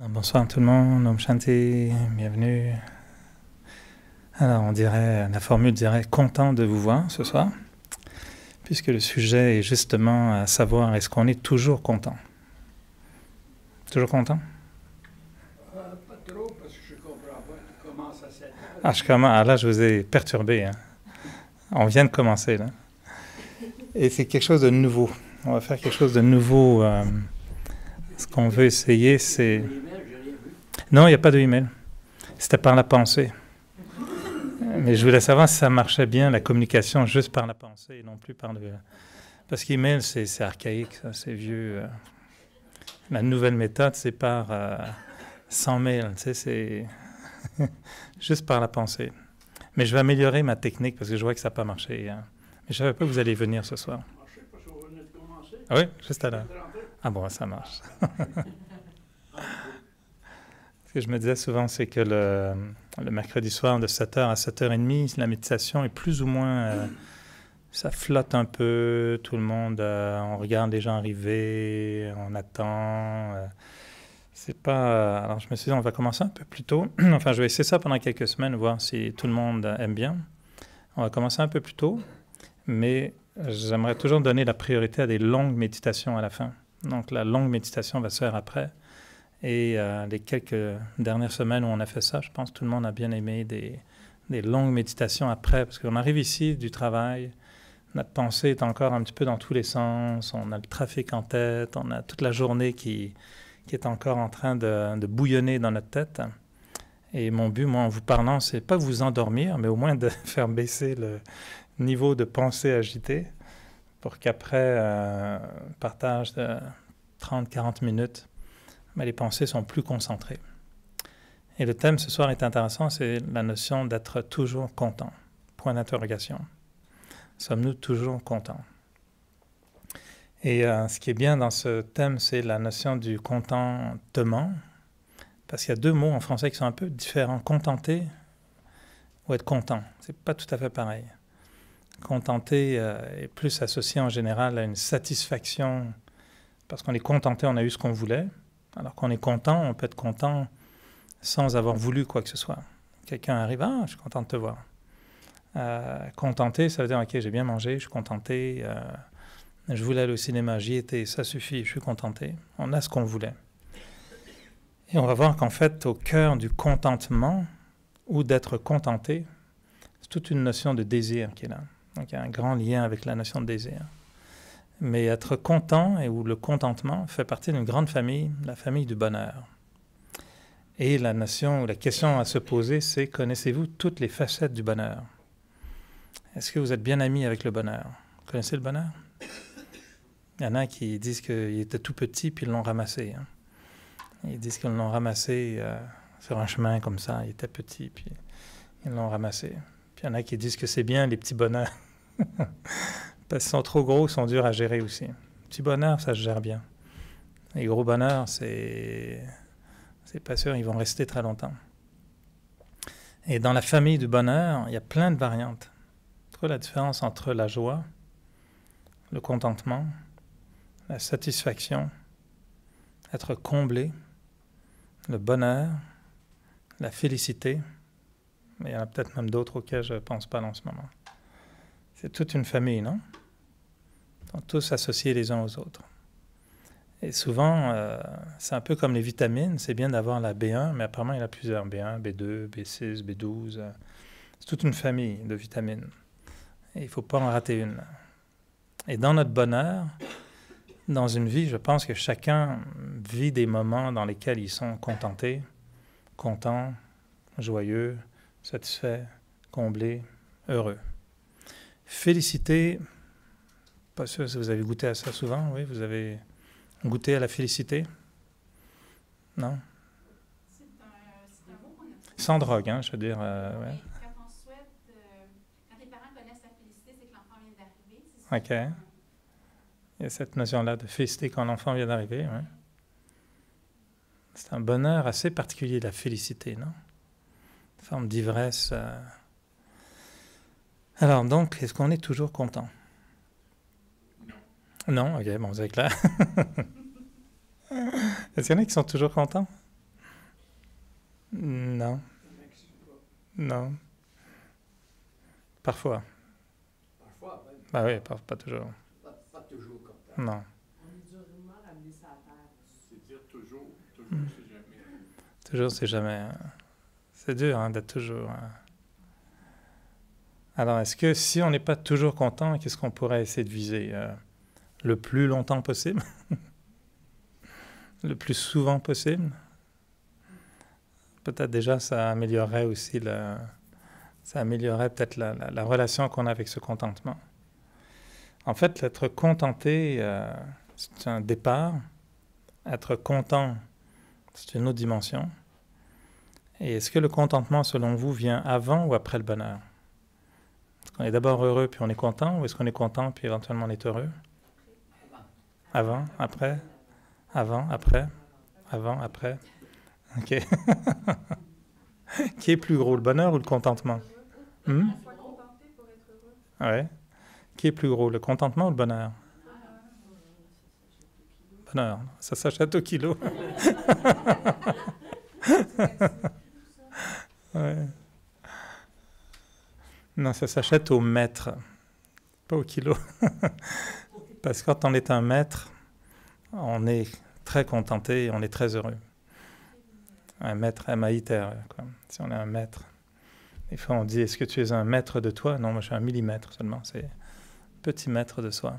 Bonsoir tout le monde, Om Shanti, bienvenue. Alors on dirait, la formule dirait content de vous voir ce soir, puisque le sujet est justement à savoir est-ce qu'on est toujours content? Toujours content? Pas trop, parce que je comprends pas. Tu commences à 7 heures. Ah là je vous ai perturbé, hein. On vient de commencer là. Et c'est quelque chose de nouveau. On va faire quelque chose de nouveau. Ce qu'on veut essayer c'est... Non, il n'y a pas de email. C'était par la pensée. Mais je voulais savoir si ça marchait bien, la communication juste par la pensée et non plus par le... Parce qu'email, c'est archaïque, ça, c'est vieux. La nouvelle méthode, c'est par 100 mails, tu sais, c'est juste par la pensée. Mais je vais améliorer ma technique parce que je vois que ça n'a pas marché. Hein. Mais je ne savais pas que vous alliez venir ce soir. Je ne sais pas si on venait de commencer. Ah oui, juste à l'heure. Ah bon, ça marche. Ce que je me disais souvent, c'est que le mercredi soir de 7h à 7h30, la méditation est plus ou moins... ça flotte un peu, tout le monde, on regarde les gens arriver, on attend. C'est pas... alors je me suis dit, on va commencer un peu plus tôt. Enfin, je vais essayer ça pendant quelques semaines, voir si tout le monde aime bien. On va commencer un peu plus tôt, mais j'aimerais toujours donner la priorité à des longues méditations à la fin. Donc la longue méditation va se faire après. Et les quelques dernières semaines où on a fait ça, je pense que tout le monde a bien aimé des longues méditations après, parce qu'on arrive ici du travail, notre pensée est encore un petit peu dans tous les sens, on a le trafic en tête, on a toute la journée qui est encore en train de bouillonner dans notre tête. Et mon but, moi, en vous parlant, c'est pas vous endormir, mais au moins de faire baisser le niveau de pensée agitée pour qu'après partage de 30-40 minutes, mais les pensées sont plus concentrées. Et le thème ce soir est intéressant, c'est la notion d'être toujours content. Point d'interrogation. Sommes-nous toujours contents? Et ce qui est bien dans ce thème, c'est la notion du contentement, parce qu'il y a deux mots en français qui sont un peu différents. Contenter ou être content, c'est pas tout à fait pareil. Contenter est plus associé en général à une satisfaction, parce qu'on est contenté, on a eu ce qu'on voulait. Alors qu'on est content, on peut être content sans avoir voulu quoi que ce soit. Quelqu'un arrive, ah, je suis content de te voir. Contenté, ça veut dire, ok, j'ai bien mangé, je suis contenté, je voulais aller au cinéma, j'y étais, ça suffit, je suis contenté. On a ce qu'on voulait. Et on va voir qu'en fait, au cœur du contentement ou d'être contenté, c'est toute une notion de désir qui est là. Donc il y a un grand lien avec la notion de désir. Mais être content et ou le contentement fait partie d'une grande famille, la famille du bonheur. Et la notion, la question à se poser, c'est connaissez-vous toutes les facettes du bonheur? Est-ce que vous êtes bien amis avec le bonheur? Vous connaissez le bonheur? Il y en a qui disent qu'il était tout petit puis ils l'ont ramassé. Hein. Ils disent qu'ils l'ont ramassé sur un chemin comme ça, il était petit puis ils l'ont ramassé. Puis il y en a qui disent que c'est bien les petits bonheurs. Parce qu'ils sont trop gros, ils sont durs à gérer aussi. Petit bonheur, ça se gère bien. Les gros bonheurs, c'est pas sûr, ils vont rester très longtemps. Et dans la famille du bonheur, il y a plein de variantes. Tu vois la différence entre la joie, le contentement, la satisfaction, être comblé, le bonheur, la félicité. Mais il y en a peut-être même d'autres auxquels je ne pense pas en ce moment. C'est toute une famille, non? Ils sont tous associés les uns aux autres. Et souvent, c'est un peu comme les vitamines. C'est bien d'avoir la B1, mais apparemment, il y en a plusieurs. B1, B2, B6, B12. C'est toute une famille de vitamines. Et il ne faut pas en rater une. Et dans notre bonheur, dans une vie, je pense que chacun vit des moments dans lesquels ils sont contentés, contents, joyeux, satisfaits, comblés, heureux. Félicité, pas sûr si vous avez goûté à ça souvent, oui, vous avez goûté à la félicité? Non? C'est un mot qu'on a. Sans drogue, hein, je veux dire. Ouais. Quand on souhaite, quand les parents connaissent la félicité, c'est que l'enfant vient d'arriver. C'est OK. Il y a cette notion-là de féliciter quand l'enfant vient d'arriver. Ouais. C'est un bonheur assez particulier, la félicité, non? Une forme d'ivresse. Alors, donc, est-ce qu'on est toujours content? Non? OK, bon, c'est clair. Est-ce qu'il y en a qui sont toujours contents? Non, Ça n'existe pas. non. Parfois. Parfois, ben, Bah oui, pas toujours. pas toujours comme ça. Non. On est durement ramené ça à terre. C'est dire toujours, Hmm. c'est jamais. Toujours, c'est jamais. C'est dur hein, d'être toujours. Alors, est-ce que si on n'est pas toujours content, qu'est-ce qu'on pourrait essayer de viser le plus longtemps possible? Le plus souvent possible? Peut-être déjà ça améliorerait aussi ça améliorerait peut-être la relation qu'on a avec ce contentement. En fait, être contenté, c'est un départ. Être content, c'est une autre dimension. Et est-ce que le contentement, selon vous, vient avant ou après le bonheur? Est-ce qu'on est d'abord heureux puis on est content, ou est-ce qu'on est content puis éventuellement on est heureux? Avant, après, avant, après, avant, après. Ok. Qui est plus gros, le bonheur ou le contentement? Soit contenté pour être heureux. Ouais. Qui est plus gros, le contentement ou le bonheur? Bonheur, ça s'achète au kilo. Ouais. Non, ça s'achète au mètre, pas au kilo. Parce que quand on est un maître, on est très contenté et on est très heureux. Un maître, M-A-I-T-R-E, quoi. Si on est un maître. Des fois, on dit, est-ce que tu es un maître de toi? Non, moi, je suis un millimètre seulement. C'est un petit mètre de soi.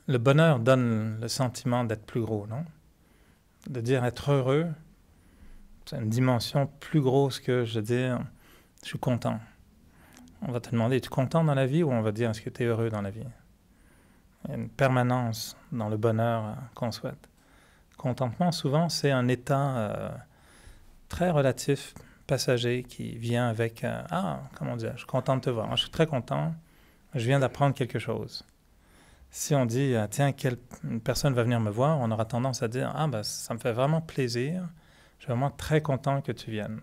Le bonheur donne le sentiment d'être plus gros, non? De dire être heureux, c'est une dimension plus grosse que je dire, je suis content. On va te demander, es-tu content dans la vie, ou on va dire, est-ce que tu es heureux dans la vie? Il y a une permanence dans le bonheur qu'on souhaite. Contentement, souvent, c'est un état très relatif, passager, qui vient avec comment dire, je suis content de te voir, je suis très content, je viens d'apprendre quelque chose. Si on dit, tiens, une personne va venir me voir, on aura tendance à dire, ça me fait vraiment plaisir, je suis vraiment très content que tu viennes.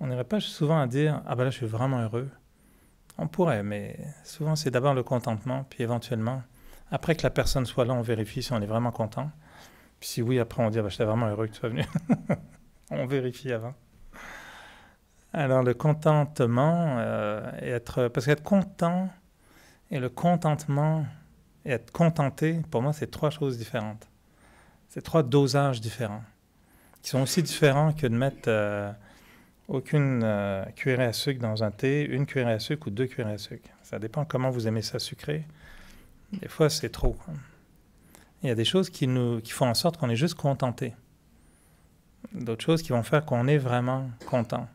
On n'irait pas souvent à dire, là, je suis vraiment heureux. On pourrait, mais souvent, c'est d'abord le contentement, puis éventuellement, après que la personne soit là, on vérifie si on est vraiment content. Puis si oui, après, on dit, j'étais vraiment heureux que tu sois venu. On vérifie avant. Alors, le contentement, parce qu'être content et le contentement et être contenté, pour moi, c'est trois choses différentes. C'est trois dosages différents, qui sont aussi différents que de mettre aucune cuillerée à sucre dans un thé, une cuillerée à sucre ou 2 cuillerées à sucre. Ça dépend comment vous aimez ça sucré. Des fois, c'est trop. Il y a des choses qui font en sorte qu'on est juste contenté. D'autres choses qui vont faire qu'on est vraiment content.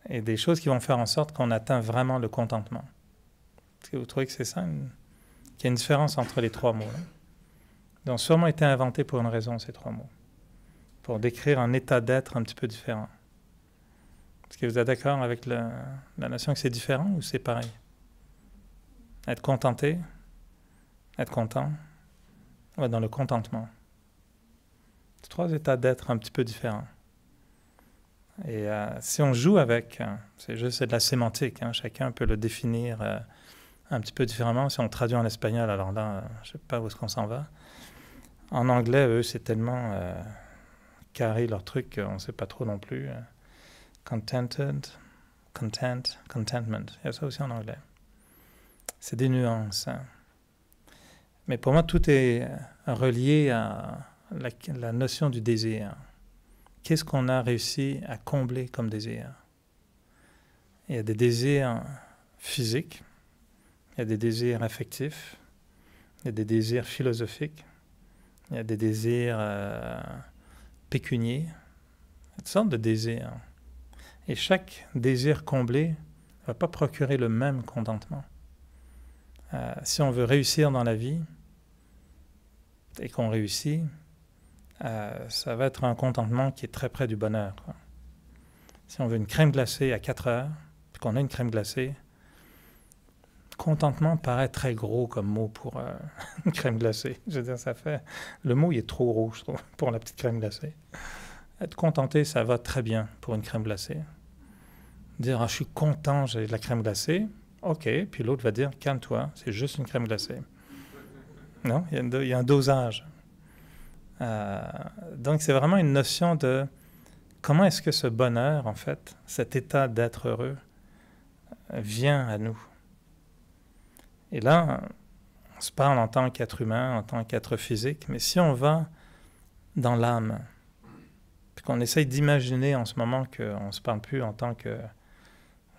Et des choses qui vont faire en sorte qu'on atteint vraiment le contentement. Est-ce que vous trouvez que c'est ça, qu'il y a une différence entre les trois mots là? Ils ont sûrement été inventés pour une raison, ces trois mots. Pour décrire un état d'être un petit peu différent. Est-ce que vous êtes d'accord avec la notion que c'est différent ou c'est pareil? Être contenté, être content, ouais, dans le contentement. C'est trois états d'être un petit peu différents. Et si on joue avec, c'est de la sémantique, chacun peut le définir un petit peu différemment. Si on traduit en espagnol, alors là, je ne sais pas où est-ce qu'on s'en va. En anglais, eux, c'est tellement carré leur truc, on ne sait pas trop non plus. Contented, content, contentment. Il y a ça aussi en anglais. C'est des nuances. Mais pour moi, tout est relié à la notion du désir. Qu'est-ce qu'on a réussi à combler comme désir? Il y a des désirs physiques, il y a des désirs affectifs, il y a des désirs philosophiques, il y a des désirs pécuniers, toutes sortes de désirs. Et chaque désir comblé ne va pas procurer le même contentement. Si on veut réussir dans la vie et qu'on réussit, ça va être un contentement qui est très près du bonheur, quoi. Si on veut une crème glacée à 4 heures, puis qu'on a une crème glacée, contentement paraît très gros comme mot pour une crème glacée. Je veux dire, ça fait... Le mot, il est trop rouge, je trouve, pour la petite crème glacée. Être contenté, ça va très bien pour une crème glacée. Dire, je suis content, j'ai de la crème glacée, ok, puis l'autre va dire, calme-toi, c'est juste une crème glacée. Non, il y a un dosage. Donc, c'est vraiment une notion de comment est-ce que ce bonheur, en fait, cet état d'être heureux, vient à nous? Et là, on se parle en tant qu'être humain, en tant qu'être physique, mais si on va dans l'âme, puis qu'on essaye d'imaginer en ce moment qu'on ne se parle plus en tant que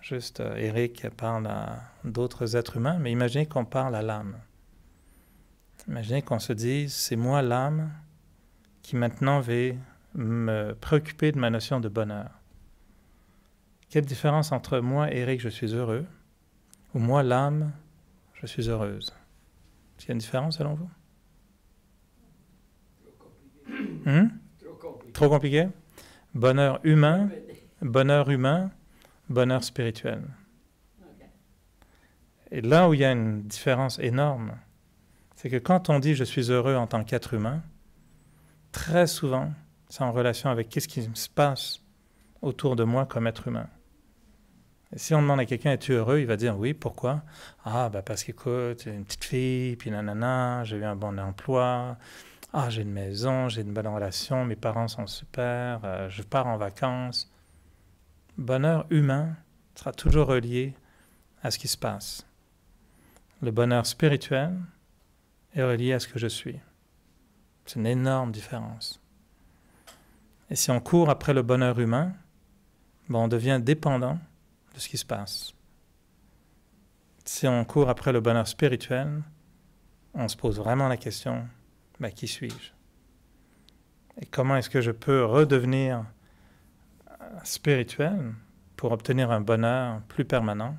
juste Eric parle à d'autres êtres humains, mais imaginez qu'on parle à l'âme. Imaginez qu'on se dise, c'est moi l'âme qui maintenant vais me préoccuper de ma notion de bonheur. Quelle différence entre moi, Eric, je suis heureux, ou moi, l'âme, je suis heureuse? Est-ce qu'il y a une différence selon vous? Trop compliqué. Trop compliqué? Bonheur humain, bonheur spirituel. Et là où il y a une différence énorme, c'est que quand on dit « je suis heureux en tant qu'être humain », très souvent, c'est en relation avec qu'est-ce qui se passe autour de moi comme être humain. Et si on demande à quelqu'un « es-tu heureux ?» il va dire « oui, pourquoi ?»« Ah, ben parce qu'écoute, j'ai une petite fille, puis nanana, j'ai eu un bon emploi, ah, j'ai une maison, j'ai une bonne relation, mes parents sont super, je pars en vacances. » Bonheur humain sera toujours relié à ce qui se passe. Le bonheur spirituel est relié à ce que je suis. C'est une énorme différence. Et si on court après le bonheur humain, on devient dépendant de ce qui se passe. Si on court après le bonheur spirituel, on se pose vraiment la question, qui suis-je? Et comment est-ce que je peux redevenir spirituel pour obtenir un bonheur plus permanent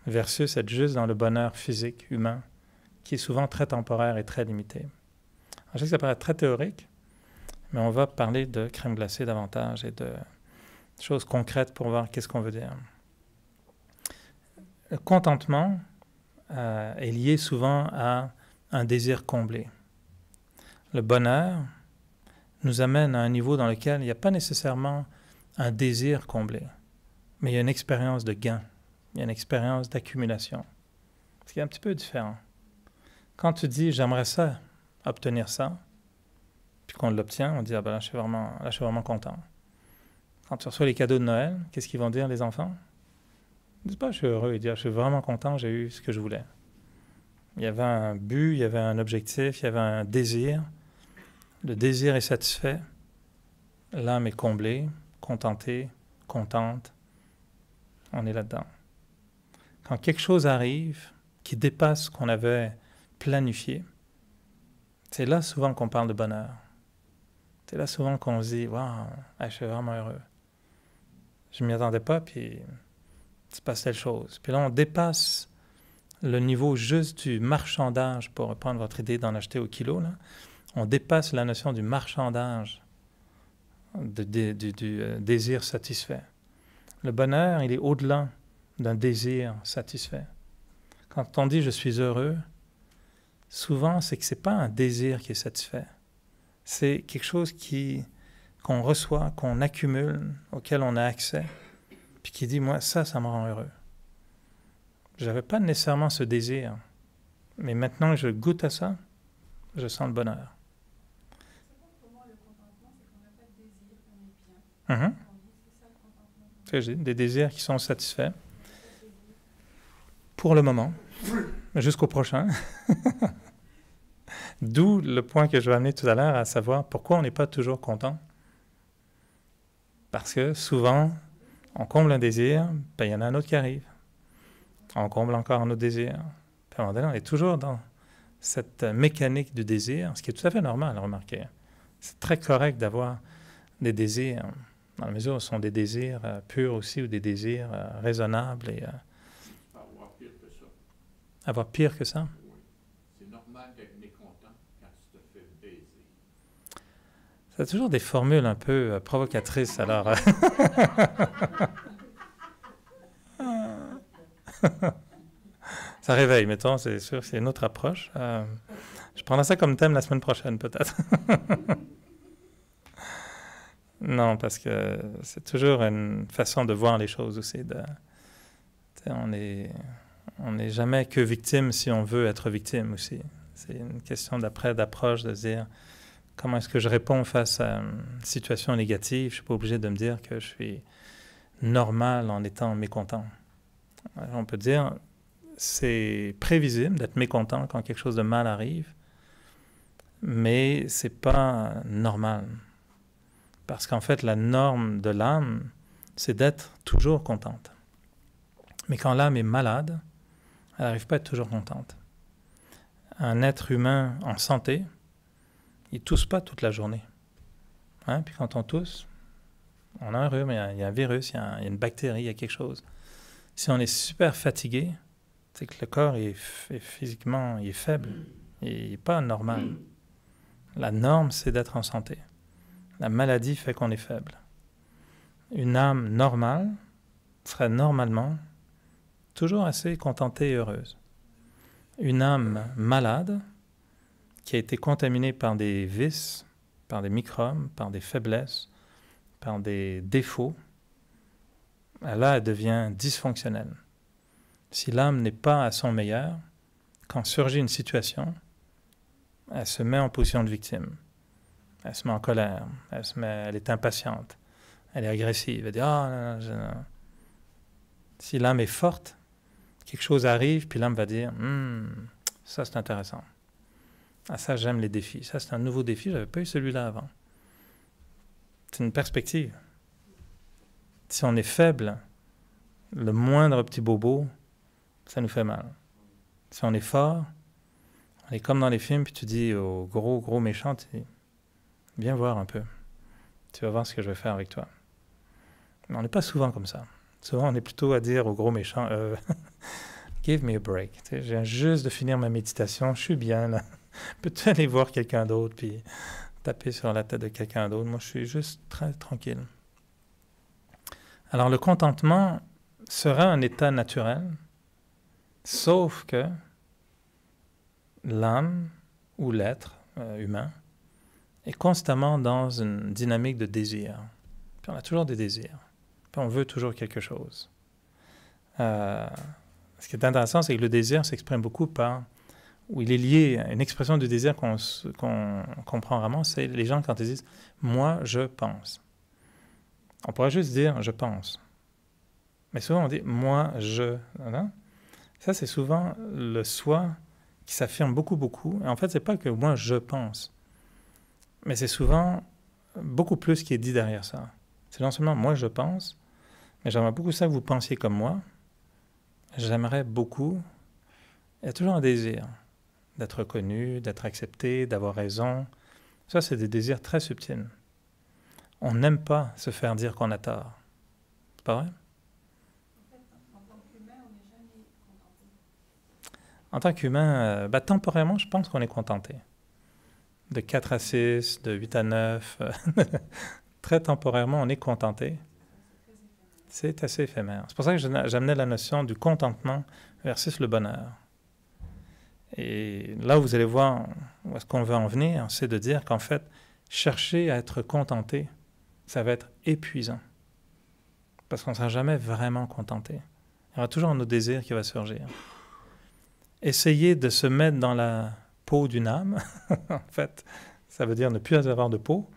versus être juste dans le bonheur physique, humain, qui est souvent très temporaire et très limité. Alors, je sais que ça paraît très théorique, mais on va parler de crème glacée davantage et de choses concrètes pour voir qu'est-ce qu'on veut dire. Le contentement est lié souvent à un désir comblé. Le bonheur nous amène à un niveau dans lequel il n'y a pas nécessairement un désir comblé, mais il y a une expérience de gain, il y a une expérience d'accumulation. Ce qui est un petit peu différent. Quand tu dis « j'aimerais ça, obtenir ça », puis qu'on l'obtient, on dit « ah ben là, je suis vraiment content ». Quand tu reçois les cadeaux de Noël, qu'est-ce qu'ils vont dire les enfants? Ils ne disent pas « je suis heureux », ils disent « je suis vraiment content, j'ai eu ce que je voulais ». Il y avait un but, il y avait un objectif, il y avait un désir. Le désir est satisfait, l'âme est comblée, contentée, contente. On est là-dedans. Quand quelque chose arrive qui dépasse ce qu'on avait planifié, c'est là souvent qu'on parle de bonheur. C'est là souvent qu'on se dit « waouh, je suis vraiment heureux. Je ne m'y attendais pas, puis il se passe telle chose. » Puis là, on dépasse le niveau juste du marchandage, pour reprendre votre idée d'en acheter au kilo, là. On dépasse la notion du marchandage, du désir satisfait. Le bonheur, il est au-delà d'un désir satisfait. Quand on dit « je suis heureux », souvent, c'est que ce n'est pas un désir qui est satisfait. C'est quelque chose qu'on reçoit, qu'on accumule, auquel on a accès, puis qui dit « moi, ça me rend heureux ». Je n'avais pas nécessairement ce désir, mais maintenant que je goûte à ça, je sens le bonheur. Pour moi, le contentement, c'est qu'on n'a pas de désir, on est bien. C'est ça le contentement. C'est ce que je dis, des désirs qui sont satisfaits pour le moment, jusqu'au prochain. D'où le point que je vais amener tout à l'heure, à savoir pourquoi on n'est pas toujours content. Parce que souvent, on comble un désir, il y en a un autre qui arrive. On comble encore un autre désir. Puis à un moment donné, on est toujours dans cette mécanique du désir, ce qui est tout à fait normal, remarquez. C'est très correct d'avoir des désirs, dans la mesure où ce sont des désirs purs aussi, ou des désirs raisonnables. Et, Avoir pire que ça. avoir pire que ça? Oui. C'est normal d'être mécontent quand tu te fais baiser. C'est toujours des formules un peu provocatrices, alors. Ça réveille, mettons, c'est sûr, c'est une autre approche. Je prendrai ça comme thème la semaine prochaine, peut-être. Non, parce que c'est toujours une façon de voir les choses aussi. On n'est jamais que victime si on veut être victime aussi. C'est une question d'approche, de se dire Comment est-ce que je réponds face à une situation négative? Je ne suis pas obligé de me dire que je suis normal en étant mécontent. On peut dire, c'est prévisible d'être mécontent quand quelque chose de mal arrive, mais ce n'est pas normal. Parce qu'en fait, la norme de l'âme, c'est d'être toujours contente. Mais quand l'âme est malade, elle n'arrive pas à être toujours contente. Un être humain en santé, il ne tousse pas toute la journée. Hein? Puis quand on tousse, on a un rhume, il y a un virus, il y a une bactérie, il y a quelque chose. Si on est super fatigué, c'est que le corps est physiquement il est faible, il n'est pas normal. La norme, c'est d'être en santé. La maladie fait qu'on est faible. Une âme normale serait normalement toujours assez contentée et heureuse. Une âme malade qui a été contaminée par des vices, par des microbes, par des faiblesses, par des défauts, là, elle devient dysfonctionnelle. Si l'âme n'est pas à son meilleur, quand surgit une situation, elle se met en position de victime. Elle se met en colère, elle est impatiente, elle est agressive, elle dit « Ah, non. » Si l'âme est forte, quelque chose arrive, puis l'âme va dire « ça c'est intéressant. Ah ça j'aime les défis, ça c'est un nouveau défi, je n'avais pas eu celui-là avant. » C'est une perspective. Si on est faible, le moindre petit bobo, ça nous fait mal. Si on est fort, on est comme dans les films, puis tu dis au gros méchant, tu dis « Viens voir un peu, tu vas voir ce que je vais faire avec toi. » Mais on n'est pas souvent comme ça. Souvent, on est plutôt à dire au gros méchant « Give me a break. » Tu sais, je viens juste de finir ma méditation, je suis bien là. Peux-tu aller voir quelqu'un d'autre, puis taper sur la tête de quelqu'un d'autre? Moi, je suis juste très tranquille. Alors, le contentement sera un état naturel, sauf que l'âme ou l'être humain est constamment dans une dynamique de désir. Puis on a toujours des désirs. Puis on veut toujours quelque chose. Ce qui est intéressant, c'est que le désir s'exprime beaucoup par... où il est lié à une expression du désir qu'on comprend vraiment, c'est les gens quand ils disent « moi, je pense ». On pourrait juste dire « je pense ». Mais souvent, on dit « moi, je ». Ça, c'est souvent le soi qui s'affirme beaucoup. Et en fait, ce n'est pas que « moi, je pense ». Mais c'est souvent beaucoup plus qui est dit derrière ça. C'est non seulement « moi, je pense », mais j'aimerais beaucoup ça que vous pensiez comme moi. J'aimerais beaucoup... Il y a toujours un désir d'être reconnu, d'être accepté, d'avoir raison. Ça, c'est des désirs très subtils. On n'aime pas se faire dire qu'on a tort. C'est pas vrai? En tant qu'humain, on n'est jamais contenté. En tant qu'humain, temporairement, je pense qu'on est contenté. De 4 à 6, de 8 à 9, très temporairement, on est contenté. C'est assez éphémère. C'est pour ça que j'amenais la notion du contentement versus le bonheur. Et là, vous allez voir où est-ce qu'on veut en venir, c'est de dire qu'en fait, chercher à être contenté, ça va être épuisant. Parce qu'on ne sera jamais vraiment contenté. Il y aura toujours un autre désir qui va surgir. Essayer de se mettre dans la peau d'une âme, en fait, ça veut dire ne plus avoir de peau,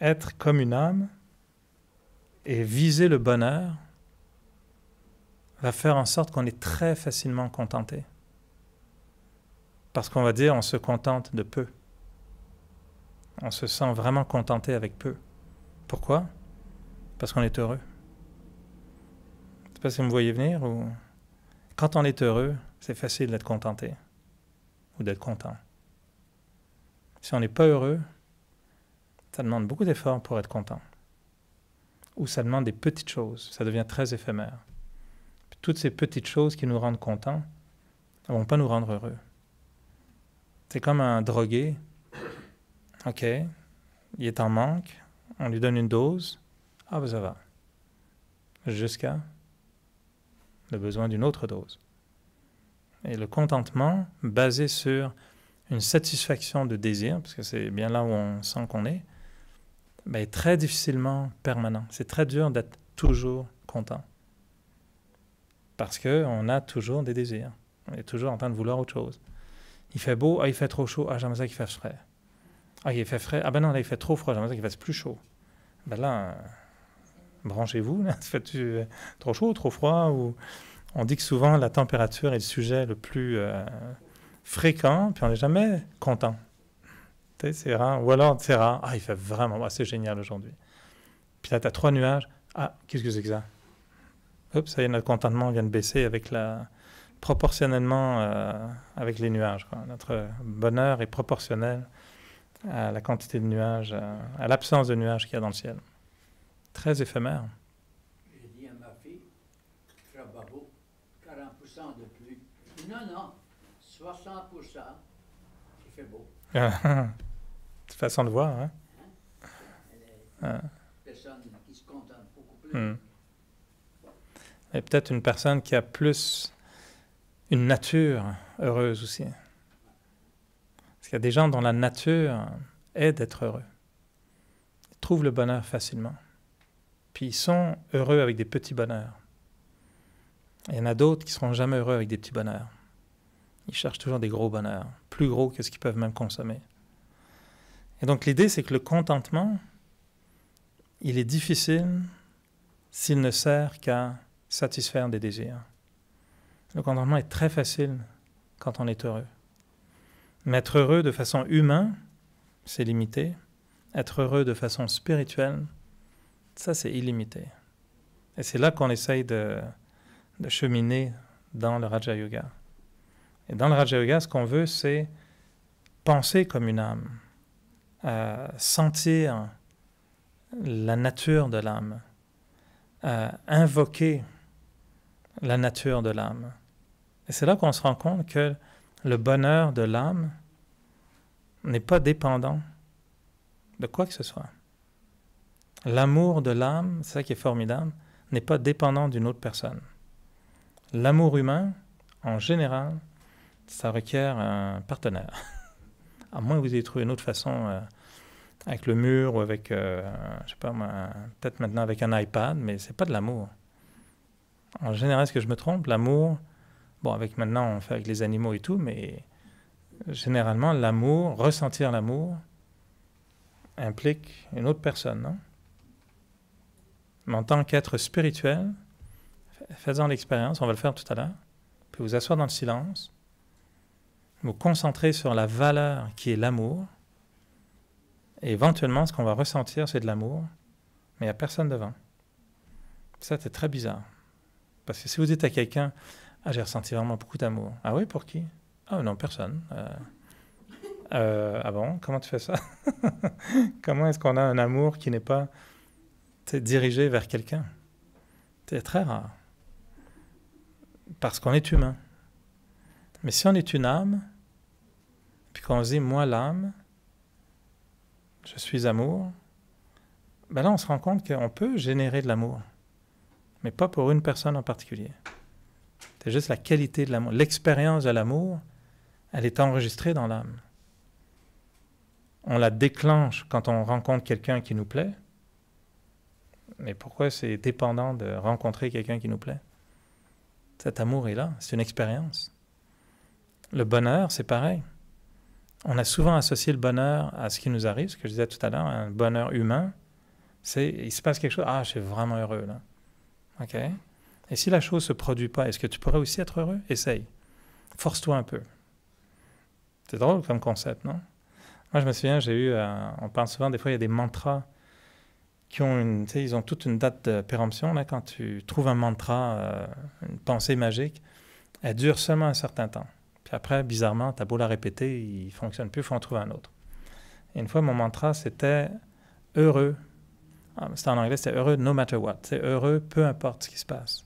être comme une âme et viser le bonheur va faire en sorte qu'on est très facilement contenté. Parce qu'on va dire on se contente de peu. On se sent vraiment contenté avec peu. Pourquoi? Parce qu'on est heureux. Je ne sais pas si vous me voyez venir. Ou... Quand on est heureux, c'est facile d'être contenté ou d'être content. Si on n'est pas heureux, ça demande beaucoup d'efforts pour être content. Ou ça demande des petites choses. Ça devient très éphémère. Puis toutes ces petites choses qui nous rendent contents ne vont pas nous rendre heureux. C'est comme un drogué. OK, il est en manque. On lui donne une dose. Ah, ben ça va. Jusqu'à le besoin d'une autre dose. Et le contentement, basé sur une satisfaction de désir, parce que c'est bien là où on sent qu'on est, est très difficilement permanent. C'est très dur d'être toujours content. Parce qu'on a toujours des désirs. On est toujours en train de vouloir autre chose. Il fait beau, il fait trop chaud, j'aimerais ça qu'il fasse frais. Ah, il fait frais. Ah ben non, là, il fait trop froid. J'aimerais qu'il fasse plus chaud. Ben là, branchez-vous. Là. Faites-tu trop chaud ou trop froid ou... On dit que souvent, la température est le sujet le plus fréquent, puis on n'est jamais content. Tu sais, c'est rare. Ou alors, c'est rare. Ah, il fait vraiment... Ah, c'est génial aujourd'hui. Puis là, tu as 3 nuages. Ah, qu'est-ce que c'est que ça? Oups, ça y est, notre contentement vient de baisser proportionnellement avec les nuages. Quoi. Notre bonheur est proportionnel à la quantité de nuages, à l'absence de nuages qu'il y a dans le ciel. Très éphémère. J'ai dit à ma fille, frère Babo, 40% de pluie. Elle dit, non, 60%, il fait beau. C'est façon de voir, hein? Elle est une personne qui se contente beaucoup plus. Et peut-être une personne qui a plus une nature heureuse aussi. Parce qu'il y a des gens dont la nature est d'être heureux. Ils trouvent le bonheur facilement. Puis ils sont heureux avec des petits bonheurs. Il y en a d'autres qui ne seront jamais heureux avec des petits bonheurs. Ils cherchent toujours des gros bonheurs, plus gros que ce qu'ils peuvent même consommer. Et donc l'idée, c'est que le contentement, il est difficile s'il ne sert qu'à satisfaire des désirs. Le contentement est très facile quand on est heureux. Mais être heureux de façon humaine, c'est limité. Être heureux de façon spirituelle, ça c'est illimité. Et c'est là qu'on essaye de cheminer dans le Raja Yoga. Et dans le Raja Yoga, ce qu'on veut, c'est penser comme une âme, sentir la nature de l'âme, invoquer la nature de l'âme. Et c'est là qu'on se rend compte que le bonheur de l'âme n'est pas dépendant de quoi que ce soit. L'amour de l'âme, c'est ça qui est formidable, n'est pas dépendant d'une autre personne. L'amour humain, en général, ça requiert un partenaire. À moins que vous ayez trouvé une autre façon avec le mur ou avec, je sais pas moi, peut-être maintenant avec un iPad, mais c'est pas de l'amour. En général, est-ce que je me trompe? L'amour, bon, avec maintenant on fait avec les animaux et tout, mais généralement l'amour, ressentir l'amour, implique une autre personne, non? Mais en tant qu'être spirituel, faisant l'expérience, on va le faire tout à l'heure, puis vous asseoir dans le silence, vous concentrer sur la valeur qui est l'amour, et éventuellement, ce qu'on va ressentir, c'est de l'amour, mais il n'y a personne devant. Ça, c'est très bizarre. Parce que si vous dites à quelqu'un, « Ah, j'ai ressenti vraiment beaucoup d'amour. » « Ah oui, pour qui? »« Ah non, personne. Ah bon? Comment tu fais ça? » Comment est-ce qu'on a un amour qui n'est pas dirigé vers quelqu'un? C'est très rare. Parce qu'on est humain. Mais si on est une âme, puis qu'on se dit, moi l'âme, je suis amour, ben là on se rend compte qu'on peut générer de l'amour, mais pas pour une personne en particulier. C'est juste la qualité de l'amour. L'expérience de l'amour, elle est enregistrée dans l'âme. On la déclenche quand on rencontre quelqu'un qui nous plaît, mais pourquoi c'est dépendant de rencontrer quelqu'un qui nous plaît? Cet amour est là, c'est une expérience. Le bonheur, c'est pareil. On a souvent associé le bonheur à ce qui nous arrive, ce que je disais tout à l'heure, un bonheur humain, c'est il se passe quelque chose, ah, je suis vraiment heureux là. OK? Et si la chose ne se produit pas, est-ce que tu pourrais aussi être heureux? Essaye. Force-toi un peu. C'est drôle comme concept, non? Moi, je me souviens, on parle souvent, des fois, il y a des mantras qui ont ils ont toute une date de péremption. Là, quand tu trouves un mantra, une pensée magique, elle dure seulement un certain temps. Puis après, bizarrement, tu as beau la répéter, il ne fonctionne plus, il faut en trouver un autre. Et une fois, mon mantra, c'était « heureux ». C'était en anglais, c'était « heureux no matter what ». C'est « heureux, peu importe ce qui se passe ».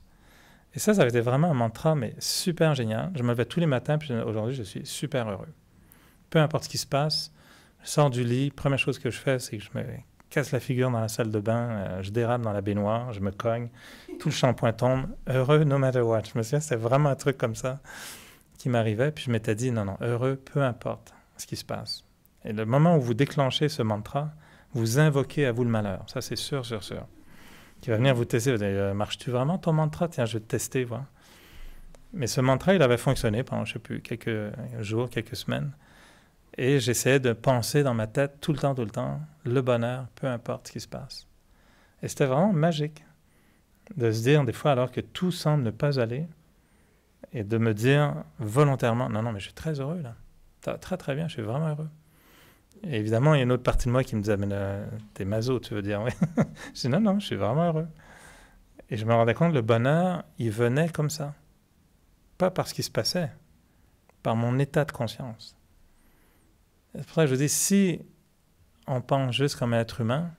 Et ça avait été vraiment un mantra, mais super génial. Je me levais tous les matins, puis aujourd'hui, je suis super heureux. Peu importe ce qui se passe, je sors du lit, première chose que je fais, c'est que je me casse la figure dans la salle de bain, je dérape dans la baignoire, je me cogne, tout le shampoing tombe, heureux no matter what. Je me souviens, c'était vraiment un truc comme ça qui m'arrivait, puis je m'étais dit, non, heureux, peu importe ce qui se passe. Et le moment où vous déclenchez ce mantra, vous invoquez à vous le malheur. Ça, c'est sûr. Qui va venir vous tester, vous allez, marches-tu vraiment ton mantra? Tiens, je vais te tester, voir. Mais ce mantra, il avait fonctionné pendant, je ne sais plus, quelques jours, quelques semaines. Et j'essayais de penser dans ma tête tout le temps, le bonheur, peu importe ce qui se passe. Et c'était vraiment magique de se dire des fois, alors que tout semble ne pas aller, et de me dire volontairement, non, mais je suis très heureux là. Ça va très très bien, je suis vraiment heureux. Et évidemment, il y a une autre partie de moi qui me disait, mais t'es maso, tu veux dire, oui. Je dis, non, je suis vraiment heureux. Et je me rendais compte que le bonheur, il venait comme ça. Pas par ce qui se passait, par mon état de conscience. C'est pour ça que je dis, si on pense juste comme un être humain,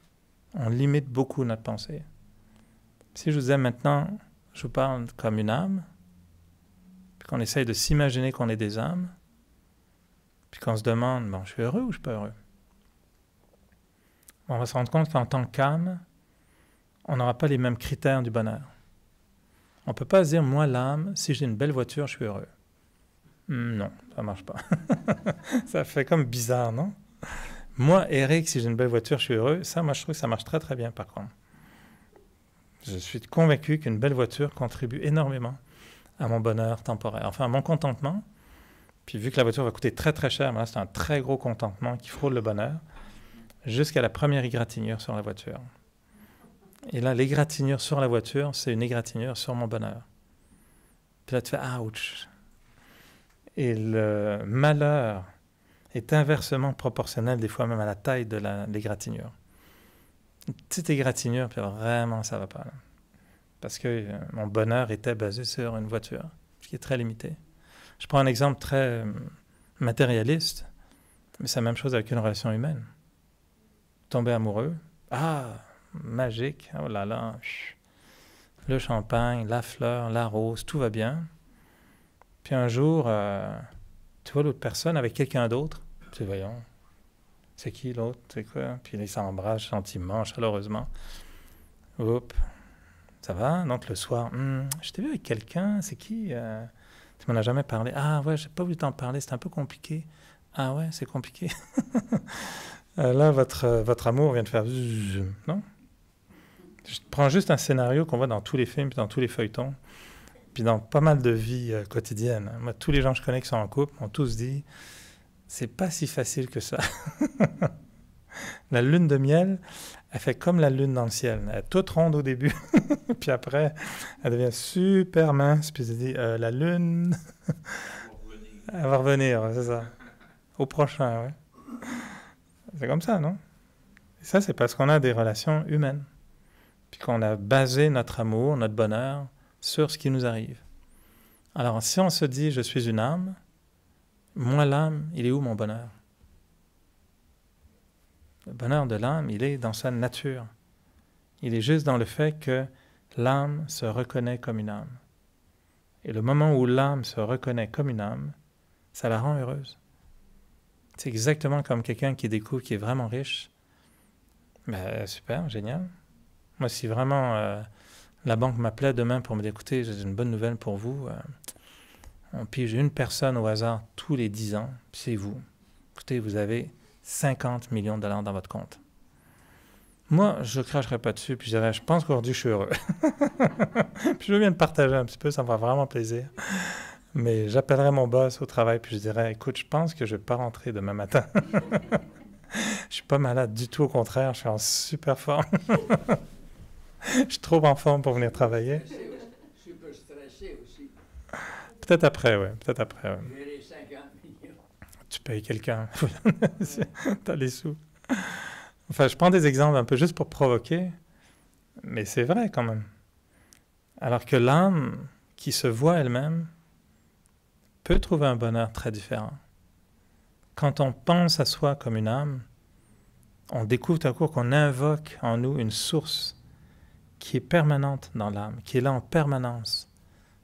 on limite beaucoup notre pensée. Si je vous disais maintenant, je vous parle comme une âme, puis qu'on essaye de s'imaginer qu'on est des âmes, puis qu'on se demande, bon, je suis heureux ou je suis pas heureux? On va se rendre compte qu'en tant qu'âme, on n'aura pas les mêmes critères du bonheur. On ne peut pas se dire, moi l'âme, si j'ai une belle voiture, je suis heureux. Non, ça ne marche pas. Ça fait comme bizarre, non? Moi, Eric, si j'ai une belle voiture, je suis heureux. Ça, moi, je trouve que ça marche très très bien par contre. Je suis convaincu qu'une belle voiture contribue énormément à mon bonheur temporaire, enfin à mon contentement. Puis vu que la voiture va coûter très très cher, c'est un très gros contentement qui frôle le bonheur, jusqu'à la première égratignure sur la voiture. Et là, l'égratignure sur la voiture, c'est une égratignure sur mon bonheur. Puis là, tu fais « ouch ». Et le malheur est inversement proportionnel, des fois même à la taille de l'égratignure. Une petite égratignure, puis vraiment, ça ne va pas. Là. Parce que mon bonheur était basé sur une voiture, ce qui est très limité. Je prends un exemple très matérialiste, mais c'est la même chose avec une relation humaine. Tomber amoureux, magique, oh là là, le champagne, la fleur, la rose, tout va bien. Puis un jour, tu vois l'autre personne avec quelqu'un d'autre, tu dis, voyons, c'est qui l'autre, c'est quoi? Puis ils s'embrassent gentiment, chaleureusement. Oups, ça va? Donc le soir, je t'ai vu avec quelqu'un, c'est qui? Tu m'en as jamais parlé. Ah ouais, j'ai pas voulu t'en parler, c'est un peu compliqué. Ah ouais, c'est compliqué. Là, votre amour vient de faire... Non? Je prends juste un scénario qu'on voit dans tous les films, puis dans tous les feuilletons, puis dans pas mal de vies quotidiennes. Moi, tous les gens que je connais qui sont en couple ont tous dit, c'est pas si facile que ça. La lune de miel, elle fait comme la lune dans le ciel. Elle est toute ronde au début, puis après, elle devient super mince, puis elle dit, la lune, elle va revenir, c'est ça. Au prochain, ouais. C'est comme ça, non? Et ça, c'est parce qu'on a des relations humaines, puis qu'on a basé notre amour, notre bonheur, sur ce qui nous arrive. Alors, si on se dit, je suis une âme, moi, l'âme, il est où mon bonheur? Le bonheur de l'âme, il est dans sa nature. Il est juste dans le fait que l'âme se reconnaît comme une âme. Et le moment où l'âme se reconnaît comme une âme, ça la rend heureuse. C'est exactement comme quelqu'un qui découvre qu'il est vraiment riche. Ben, super, génial. Moi, si vraiment la banque m'appelait demain pour me dire, écoutez, j'ai une bonne nouvelle pour vous, on pige une personne au hasard tous les 10 ans, c'est vous. Écoutez, vous avez 50 millions de dollars dans votre compte. Moi, je ne cracherais pas dessus, puis je dirais, je pense qu'aujourd'hui, je suis heureux. Puis je viens de partager un petit peu, ça me fera vraiment plaisir. Mais j'appellerai mon boss au travail, puis je dirais, écoute, je pense que je ne vais pas rentrer demain matin. Je ne suis pas malade du tout, au contraire, je suis en super forme. Je suis trop en forme pour venir travailler. Je suis peu stressé aussi. Peut-être après, ouais. Peut-être après, ouais. J'ai les 50 millions. Tu payes quelqu'un. Tu as les sous. Enfin, je prends des exemples un peu juste pour provoquer, mais c'est vrai quand même. Alors que l'âme qui se voit elle-même peut trouver un bonheur très différent. Quand on pense à soi comme une âme, on découvre tout à coup qu'on invoque en nous une source qui est permanente dans l'âme, qui est là en permanence,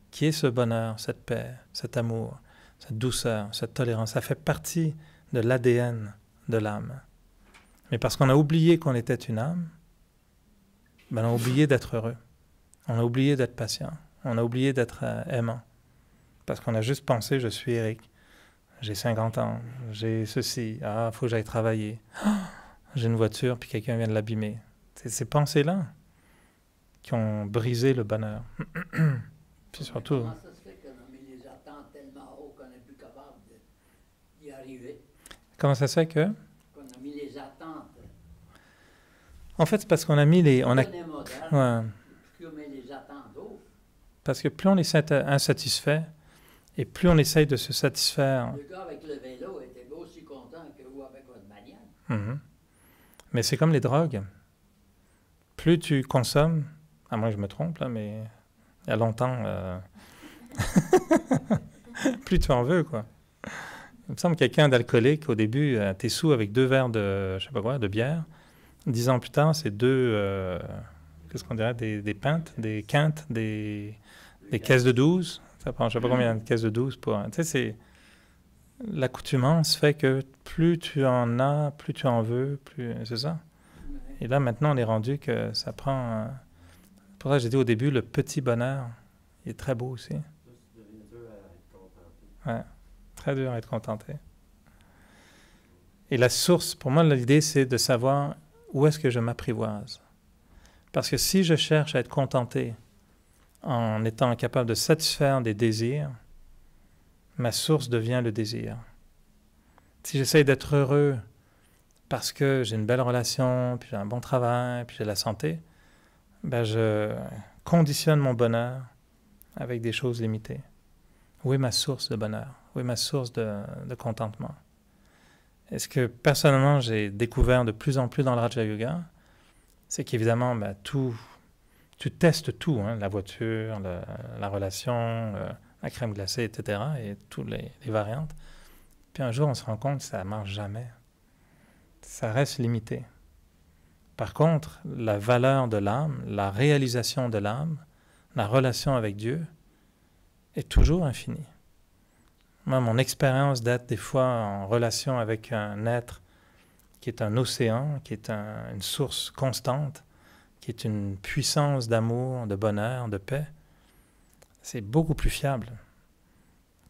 qui est ce bonheur, cette paix, cet amour, cette douceur, cette tolérance. Ça fait partie de l'ADN de l'âme. Mais parce qu'on a oublié qu'on était une âme, ben on a oublié d'être heureux. On a oublié d'être patient. On a oublié d'être aimant. Parce qu'on a juste pensé, je suis Eric, j'ai 50 ans, j'ai ceci, il faut que j'aille travailler. J'ai une voiture, puis quelqu'un vient de l'abîmer. C'est ces pensées-là qui ont brisé le bonheur. Puis surtout... Comment ça se fait qu'on a mis les attentes tellement haut qu'on n'est plus capable d'y arriver? Comment ça se fait que? Qu'on a mis les attentes. En fait, c'est parce qu'on a mis les... On a, On est moderne, ouais, puis on met les attentes haut. parce que plus on est insatisfait, et plus on essaye de se satisfaire. Le gars avec le vélo était aussi content que vous avec votre bagnole. Mhm. Mais c'est comme les drogues. Plus tu consommes, à moins que je me trompe, là, mais il y a longtemps, plus tu en veux, quoi. Il me semble que quelqu'un d'alcoolique, au début, t'es sous avec 2 verres de, je sais pas quoi, de bière. 10 ans plus tard, c'est 2, qu'est-ce qu'on dirait, des pintes, des quintes, des caisses de 12. Ça prend, je sais pas combien de caisses de 12 pour... Tu sais, c'est... L'accoutumance fait que plus tu en as, plus tu en veux, plus... C'est ça. Et là, maintenant, on est rendu que ça prend... Pour ça, j'ai dit au début, le petit bonheur, il est très beau aussi. Ouais, très dur à être contenté. Et la source, pour moi, l'idée, c'est de savoir où est-ce que je m'apprivoise. Parce que si je cherche à être contenté en étant capable de satisfaire des désirs, ma source devient le désir. Si j'essaye d'être heureux parce que j'ai une belle relation, puis j'ai un bon travail, puis j'ai la santé, ben je conditionne mon bonheur avec des choses limitées. Où est ma source de bonheur? Où est ma source de contentement? Et ce que personnellement j'ai découvert de plus en plus dans le Raja Yoga, c'est qu'évidemment, ben, tu testes tout, hein, la voiture, la relation, la crème glacée, etc., et toutes les variantes. Puis un jour, on se rend compte que ça ne marche jamais. Ça reste limité. Par contre, la valeur de l'âme, la réalisation de l'âme, la relation avec Dieu est toujours infinie. Moi, mon expérience d'être des fois en relation avec un être qui est un océan, qui est une source constante, qui est une puissance d'amour, de bonheur, de paix, c'est beaucoup plus fiable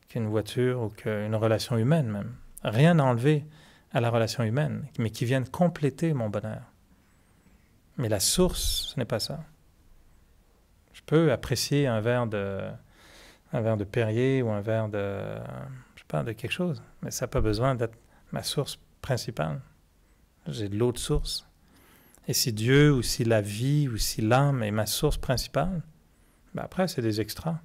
qu'une voiture ou qu'une relation humaine même. Rien à enlever à la relation humaine, mais qui viennent compléter mon bonheur. Mais la source, ce n'est pas ça. Je peux apprécier un verre de Perrier ou un verre de, je sais pas, de quelque chose, mais ça n'a pas besoin d'être ma source principale. J'ai de l'autre source. Et si Dieu ou si la vie ou si l'âme est ma source principale, ben après c'est des extras.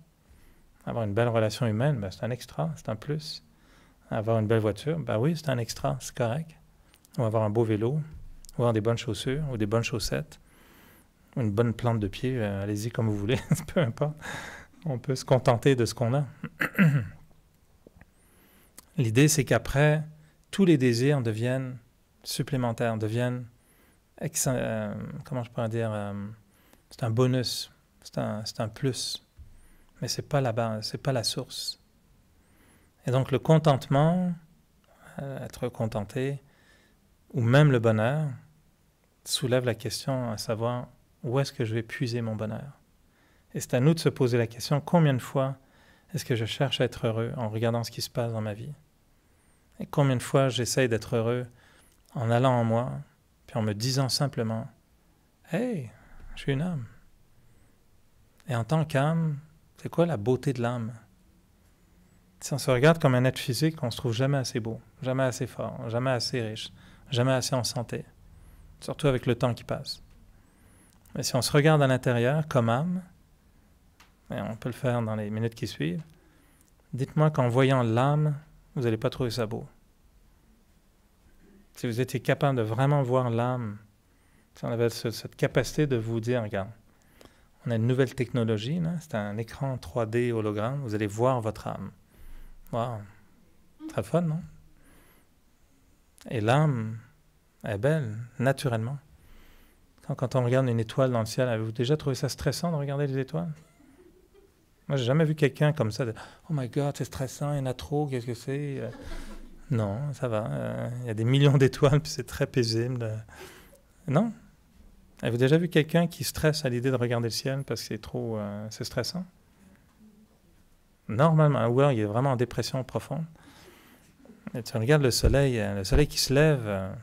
Avoir une belle relation humaine, ben c'est un extra, c'est un plus. Avoir une belle voiture, ben oui, c'est un extra, c'est correct. Ou avoir un beau vélo, ou avoir des bonnes chaussures, ou des bonnes chaussettes, ou une bonne plante de pied, allez-y comme vous voulez, peu importe. On peut se contenter de ce qu'on a. L'idée, c'est qu'après, tous les désirs deviennent supplémentaires, deviennent, comment je pourrais dire, c'est un bonus, c'est un plus. Mais ce n'est pas la base, ce n'est pas la source. Et donc le contentement, être contenté, ou même le bonheur, soulève la question à savoir où est-ce que je vais puiser mon bonheur. Et c'est à nous de se poser la question, combien de fois est-ce que je cherche à être heureux en regardant ce qui se passe dans ma vie? Et combien de fois j'essaye d'être heureux en allant en moi, puis en me disant simplement, « Hey, je suis une âme. » Et en tant qu'âme, c'est quoi la beauté de l'âme? Si on se regarde comme un être physique, on ne se trouve jamais assez beau, jamais assez fort, jamais assez riche, jamais assez en santé, surtout avec le temps qui passe. Mais si on se regarde à l'intérieur comme âme, et on peut le faire dans les minutes qui suivent, dites-moi qu'en voyant l'âme, vous n'allez pas trouver ça beau. Si vous étiez capable de vraiment voir l'âme, si on avait cette capacité de vous dire, regarde, on a une nouvelle technologie, là, c'est un écran 3D hologramme, vous allez voir votre âme. Waouh, très fun, non? Et l'âme est belle, naturellement. Quand on regarde une étoile dans le ciel, avez-vous déjà trouvé ça stressant de regarder les étoiles? Moi, j'ai jamais vu quelqu'un comme ça, oh my God, c'est stressant, il y en a trop, qu'est-ce que c'est? Non, ça va. Il y a des millions d'étoiles, puis c'est très paisible. Non? Avez-vous déjà vu quelqu'un qui stresse à l'idée de regarder le ciel parce que c'est trop, c'est stressant? Normalement, ou alors il est vraiment en dépression profonde. Et tu regardes le soleil qui se lève.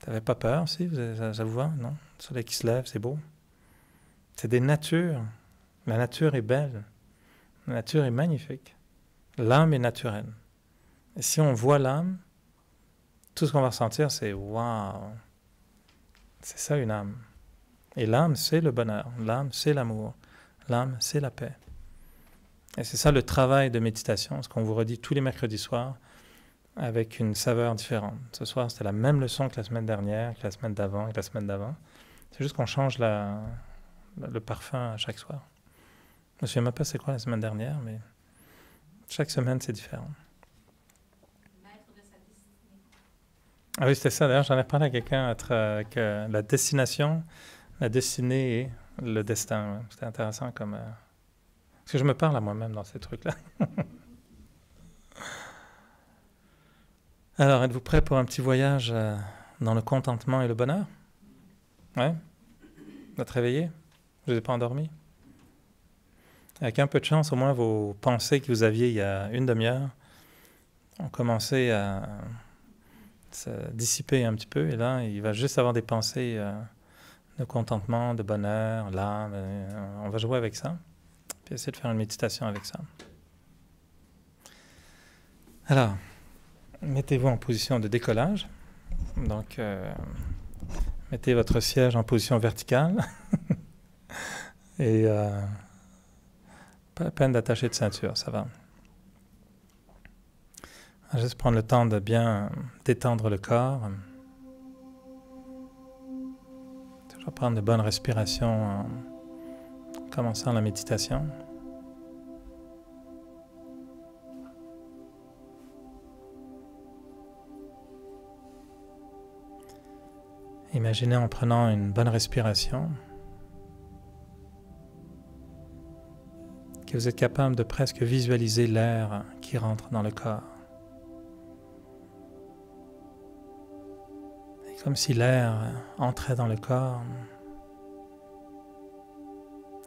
Tu n'avais pas peur, si? Ça vous va? Non? Le soleil qui se lève, c'est beau. C'est des natures. La nature est belle. La nature est magnifique. L'âme est naturelle. Et si on voit l'âme, tout ce qu'on va ressentir, c'est waouh, c'est ça une âme. Et l'âme, c'est le bonheur, l'âme, c'est l'amour, l'âme, c'est la paix. Et c'est ça le travail de méditation, ce qu'on vous redit tous les mercredis soirs, avec une saveur différente. Ce soir, c'était la même leçon que la semaine dernière, que la semaine d'avant et que la semaine d'avant. C'est juste qu'on change le parfum à chaque soir. Je ne me souviens même pas c'est quoi la semaine dernière, mais chaque semaine, c'est différent. Maître de sa destinée. Ah oui, c'était ça. D'ailleurs, j'en ai parlé à quelqu'un avec la destination, la destinée et le destin. Ouais. C'était intéressant comme... Parce que je me parle à moi-même dans ces trucs-là. Alors, êtes-vous prêts pour un petit voyage dans le contentement et le bonheur? Ouais? Vous êtes réveillés? Je ne vous ai pas endormi? Avec un peu de chance, au moins vos pensées que vous aviez il y a une demi-heure ont commencé à se dissiper un petit peu. Et là, il va juste avoir des pensées de contentement, de bonheur, là. On va jouer avec ça. Puis essayer de faire une méditation avec ça. Alors, mettez-vous en position de décollage. Donc, mettez votre siège en position verticale. Et pas la peine d'attacher de ceinture, ça va. Juste prendre le temps de bien détendre le corps. Toujours prendre de bonnes respirations en commençant la méditation. Imaginez en prenant une bonne respiration que vous êtes capable de presque visualiser l'air qui rentre dans le corps. Et comme si l'air entrait dans le corps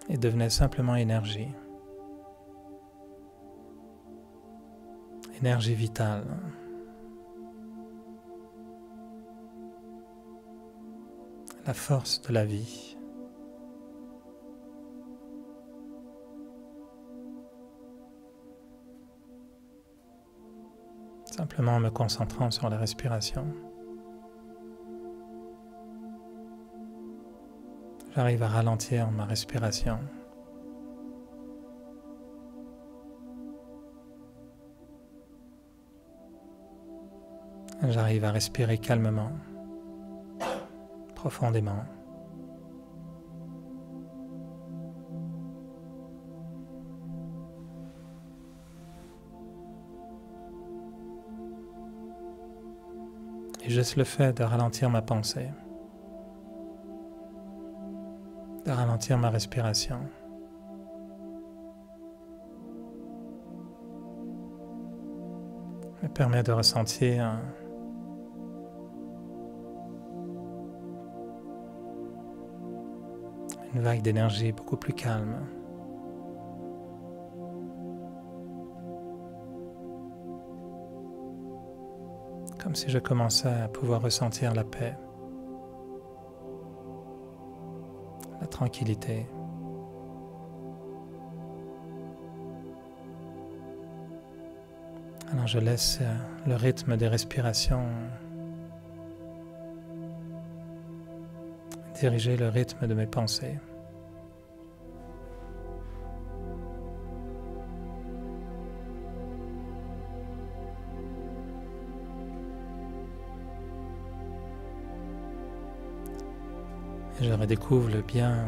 et devenait simplement énergie. Énergie vitale. La force de la vie. Simplement en me concentrant sur la respiration. J'arrive à ralentir ma respiration. J'arrive à respirer calmement, profondément. Et juste le fait de ralentir ma pensée, de ralentir ma respiration, me permet de ressentir une vague d'énergie beaucoup plus calme. Comme si je commençais à pouvoir ressentir la paix, la tranquillité. Alors je laisse le rythme des respirations diriger le rythme de mes pensées. Et je redécouvre le bien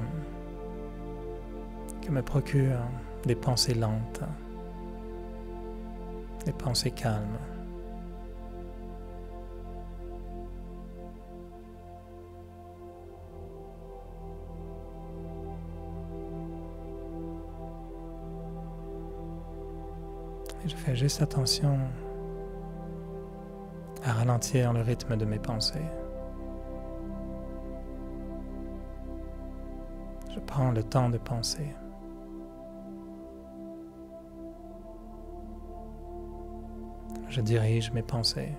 que me procurent des pensées lentes, des pensées calmes. Et je fais juste attention à ralentir le rythme de mes pensées. Je prends le temps de penser. Je dirige mes pensées.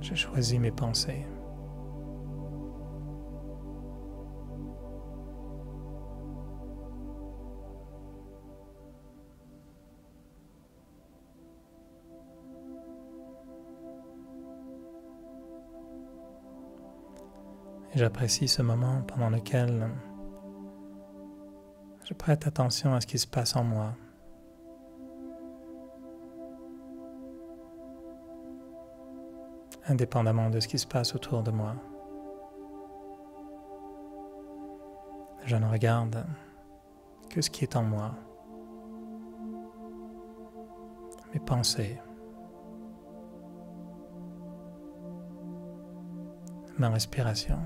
Je choisis mes pensées. J'apprécie ce moment pendant lequel je prête attention à ce qui se passe en moi. Indépendamment de ce qui se passe autour de moi. Je ne regarde que ce qui est en moi. Mes pensées. Ma respiration.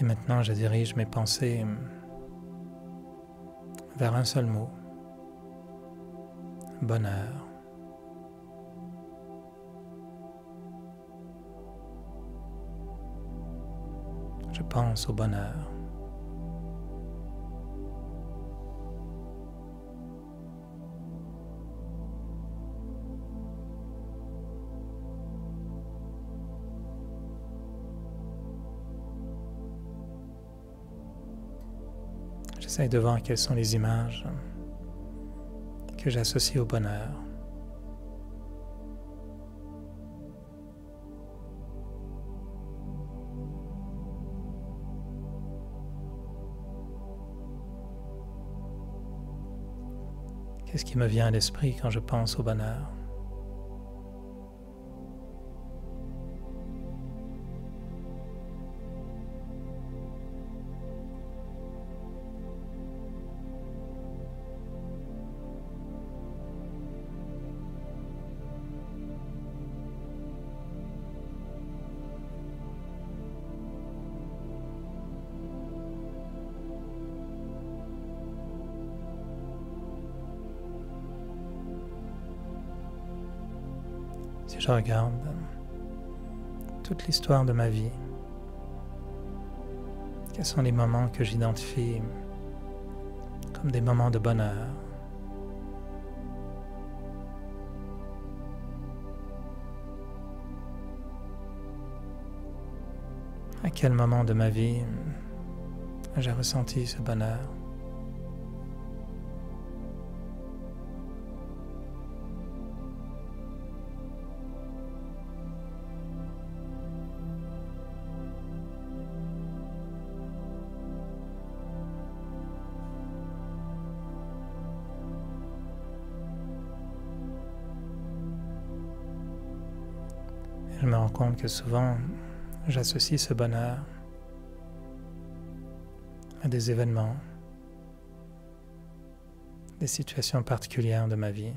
Et maintenant, je dirige mes pensées vers un seul mot, bonheur. Je pense au bonheur. J'essaie de voir quelles sont les images que j'associe au bonheur. Qu'est-ce qui me vient à l'esprit quand je pense au bonheur? Si je regarde toute l'histoire de ma vie, quels sont les moments que j'identifie comme des moments de bonheur? À quel moment de ma vie j'ai ressenti ce bonheur? Je me rends compte que souvent, j'associe ce bonheur à des événements, des situations particulières de ma vie.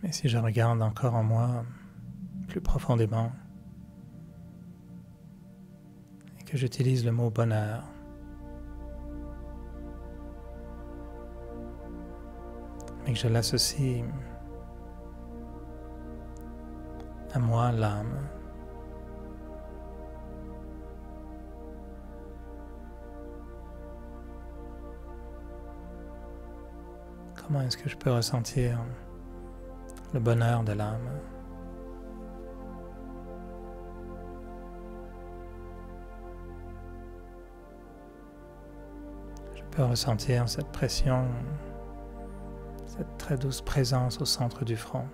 Mais si je regarde encore en moi, plus profondément, que j'utilise le mot bonheur, mais que je l'associe à moi, l'âme. Comment est-ce que je peux ressentir le bonheur de l'âme? Je peux ressentir cette pression, cette très douce présence au centre du front.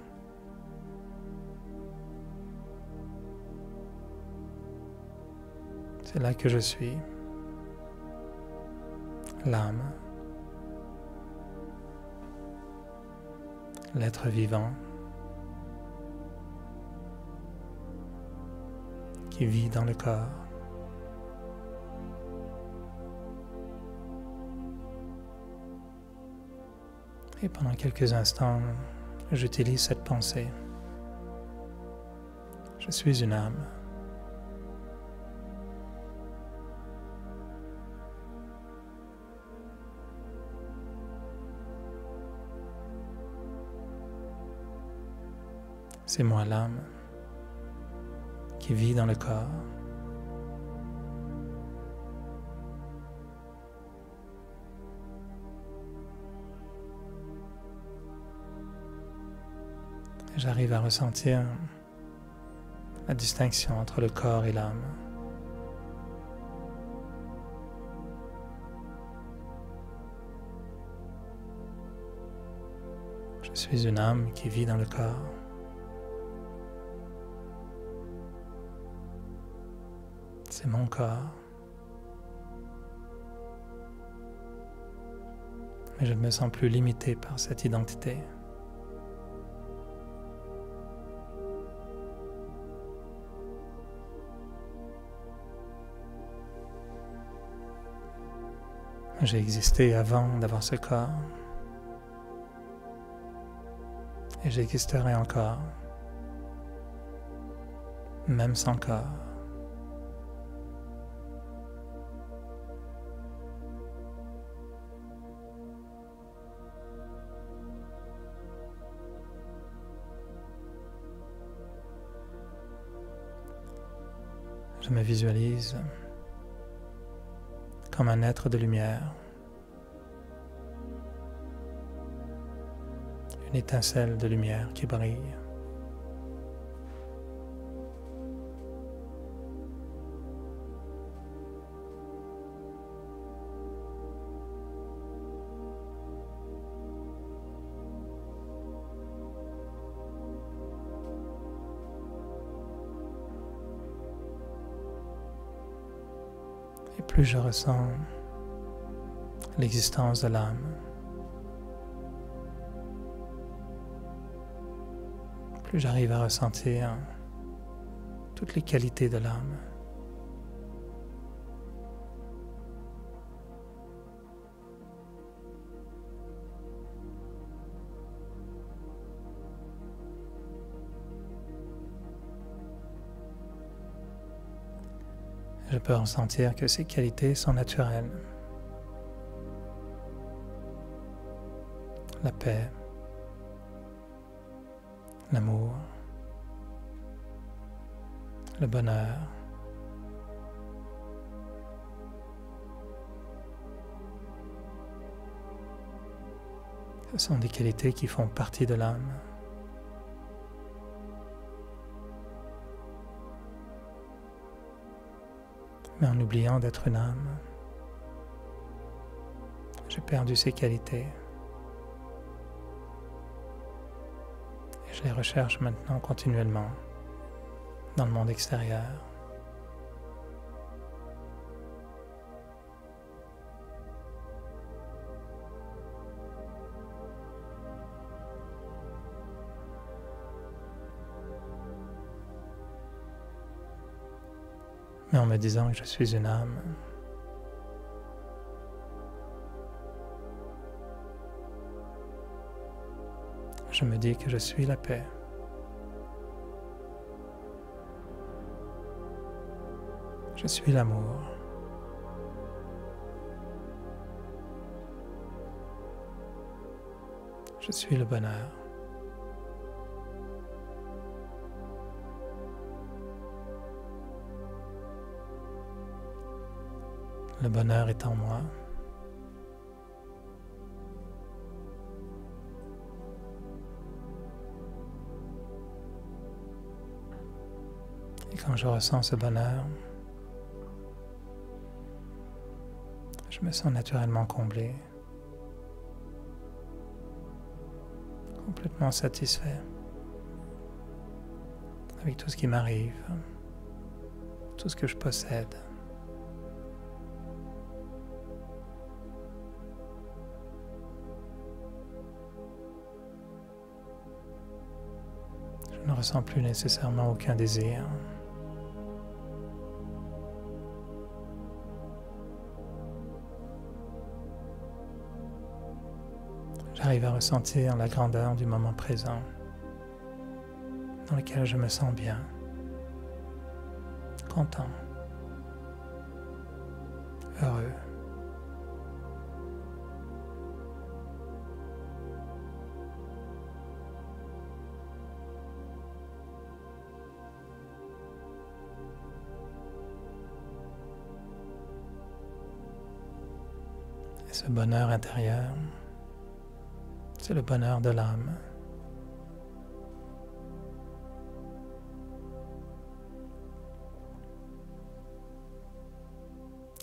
C'est là que je suis, l'âme, l'être vivant qui vit dans le corps. Et pendant quelques instants, j'utilise cette pensée. Je suis une âme. C'est moi l'âme qui vit dans le corps. J'arrive à ressentir la distinction entre le corps et l'âme. Je suis une âme qui vit dans le corps. C'est mon corps. Mais je ne me sens plus limité par cette identité. J'ai existé avant d'avoir ce corps. Et j'existerai encore, même sans corps. Je me visualise comme un être de lumière, une étincelle de lumière qui brille. Et plus je ressens l'existence de l'âme, plus j'arrive à ressentir toutes les qualités de l'âme. Je peux ressentir que ces qualités sont naturelles. La paix, l'amour, le bonheur, ce sont des qualités qui font partie de l'âme. Mais en oubliant d'être une âme, j'ai perdu ces qualités. Et je les recherche maintenant continuellement dans le monde extérieur. Mais en me disant que je suis une âme, je me dis que je suis la paix. Je suis l'amour. Je suis le bonheur. Le bonheur est en moi. Et quand je ressens ce bonheur, je me sens naturellement comblé, complètement satisfait avec tout ce qui m'arrive, tout ce que je possède. Je ne ressens plus nécessairement aucun désir. J'arrive à ressentir la grandeur du moment présent, dans lequel je me sens bien, content, heureux. Ce bonheur intérieur, c'est le bonheur de l'âme.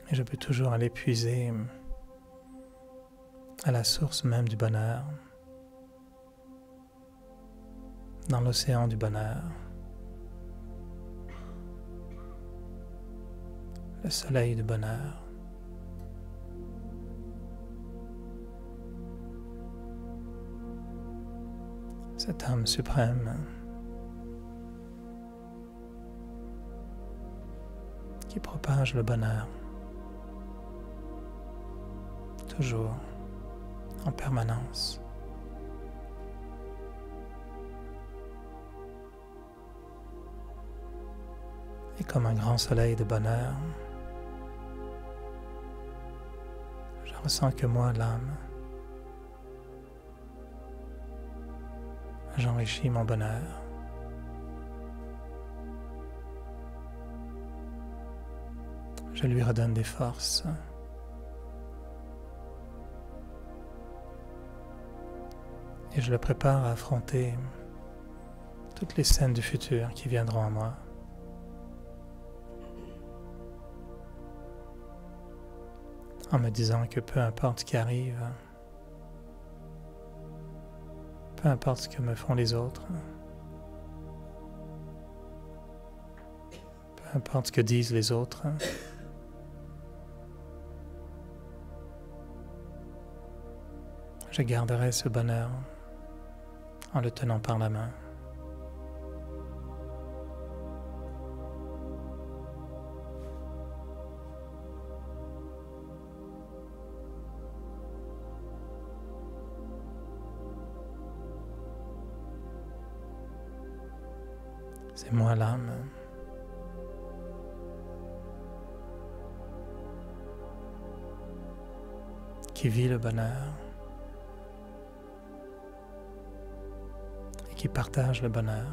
Et je peux toujours aller puiser à la source même du bonheur, dans l'océan du bonheur. Le soleil du bonheur. Cette âme suprême qui propage le bonheur, toujours, en permanence. Et comme un grand soleil de bonheur, je ressens que moi, l'âme, j'enrichis mon bonheur. Je lui redonne des forces. Et je le prépare à affronter toutes les scènes du futur qui viendront à moi. En me disant que peu importe ce qui arrive, peu importe ce que me font les autres, peu importe ce que disent les autres, je garderai ce bonheur en le tenant par la main. C'est moi l'âme qui vit le bonheur et qui partage le bonheur.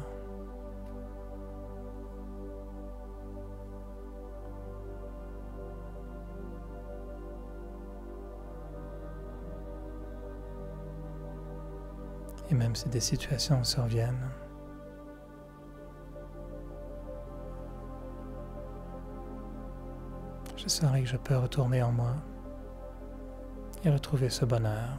Et même si des situations surviennent, je saurai que je peux retourner en moi et retrouver ce bonheur.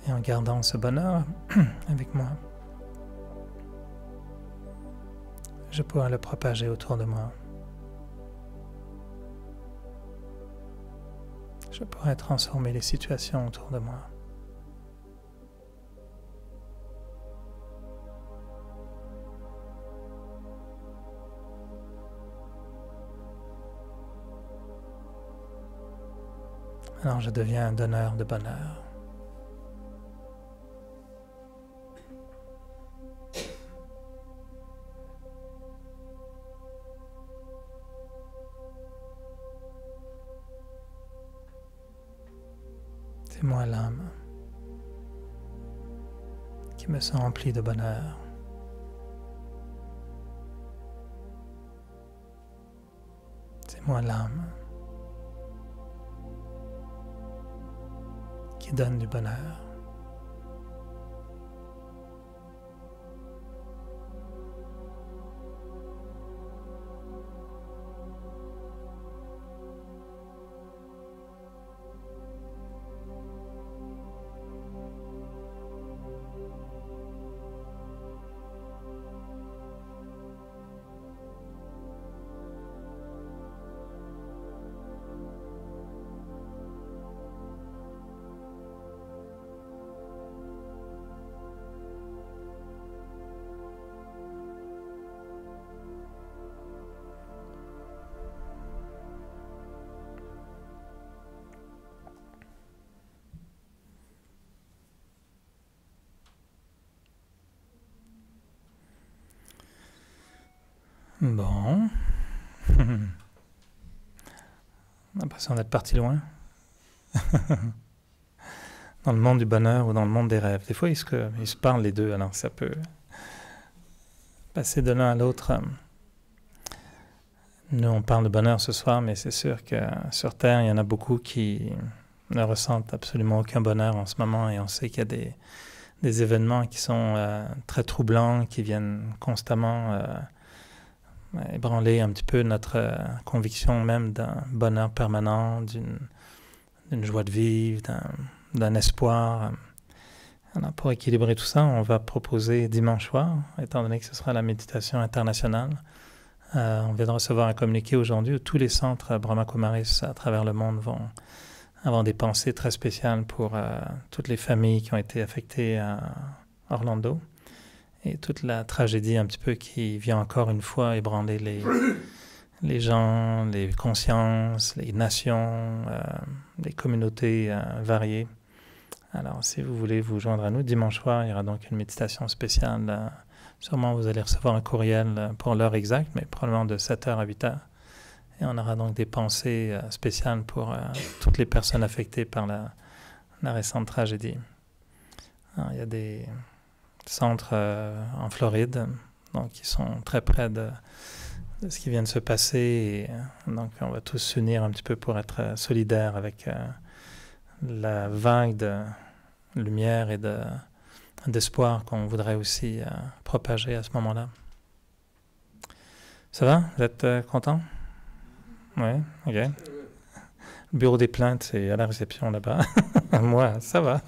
Et en gardant ce bonheur avec moi, je pourrai le propager autour de moi. Je pourrai transformer les situations autour de moi. Alors je deviens un donneur de bonheur. C'est moi l'âme qui me sent rempli de bonheur. C'est moi l'âme qui donne du bonheur. Bon. On a l'impression d'être parti loin. Dans le monde du bonheur ou dans le monde des rêves. Des fois, ils se parlent les deux, alors ça peut passer de l'un à l'autre Nous, on parle de bonheur ce soir, mais c'est sûr que sur Terre, il y en a beaucoup qui ne ressentent absolument aucun bonheur en ce moment, et on sait qu'il y a des événements qui sont très troublants, qui viennent constamment ébranler un petit peu notre conviction même d'un bonheur permanent, d'une joie de vivre, d'un espoir. Alors, pour équilibrer tout ça, on va proposer dimanche soir, étant donné que ce sera la méditation internationale. On vient de recevoir un communiqué aujourd'hui où tous les centres Brahma Kumaris à travers le monde vont avoir des pensées très spéciales pour toutes les familles qui ont été affectées à Orlando et toute la tragédie un petit peu qui vient encore une fois ébranler les gens, les consciences, les nations, les communautés variées. Alors, si vous voulez vous joindre à nous, dimanche soir, il y aura donc une méditation spéciale. Sûrement, vous allez recevoir un courriel pour l'heure exacte, mais probablement de 7h à 8h. Et on aura donc des pensées spéciales pour toutes les personnes affectées par la récente tragédie. Alors, il y a des centres en Floride, donc qui sont très près de ce qui vient de se passer. Et, donc, on va tous s'unir un petit peu pour être solidaires avec la vague de lumière et d'espoir qu'on voudrait aussi propager à ce moment-là. Ça va? Vous êtes content? Oui, ok. Le bureau des plaintes, c'est à la réception là-bas. Moi, ça va.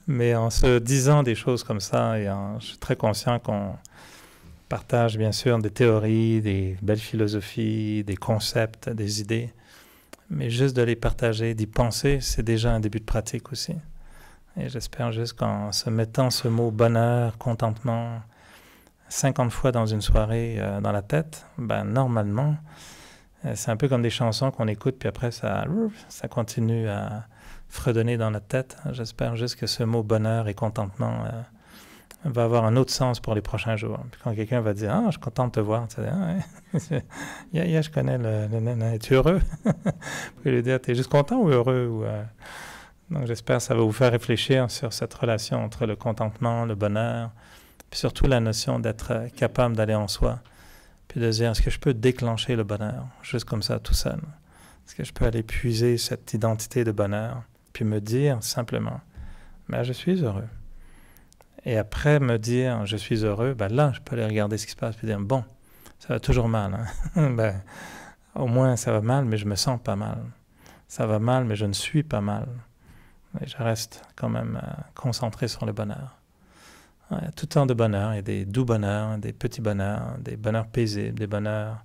Mais en se disant des choses comme ça, je suis très conscient qu'on partage bien sûr des théories, des belles philosophies, des concepts, des idées. Mais juste de les partager, d'y penser, c'est déjà un début de pratique aussi. Et j'espère juste qu'en se mettant ce mot bonheur, contentement, 50 fois dans une soirée dans la tête, ben normalement, c'est un peu comme des chansons qu'on écoute, puis après ça continue à fredonner dans notre tête. J'espère juste que ce mot bonheur et contentement va avoir un autre sens pour les prochains jours. Puis quand quelqu'un va dire « Ah, je suis content de te voir », tu sais, « Ah, ouais, je connais le es-tu heureux? » Vous pouvez lui dire « T'es juste content ou heureux? » Donc j'espère que ça va vous faire réfléchir sur cette relation entre le contentement, le bonheur, puis surtout la notion d'être capable d'aller en soi, puis de se dire « Est-ce que je peux déclencher le bonheur, juste comme ça, tout seul? Est-ce que je peux aller puiser cette identité de bonheur, puis me dire simplement « Ben, je suis heureux. » Et après me dire « je suis heureux », ben là, je peux aller regarder ce qui se passe et dire « bon, ça va toujours mal. Hein? Ben, au moins, ça va mal, mais je me sens pas mal. Ça va mal, mais je ne suis pas mal. Et je reste quand même concentré sur le bonheur. » Il y a tout temps de bonheur. Il y a des doux bonheurs, des petits bonheurs, des bonheurs paisibles, des bonheurs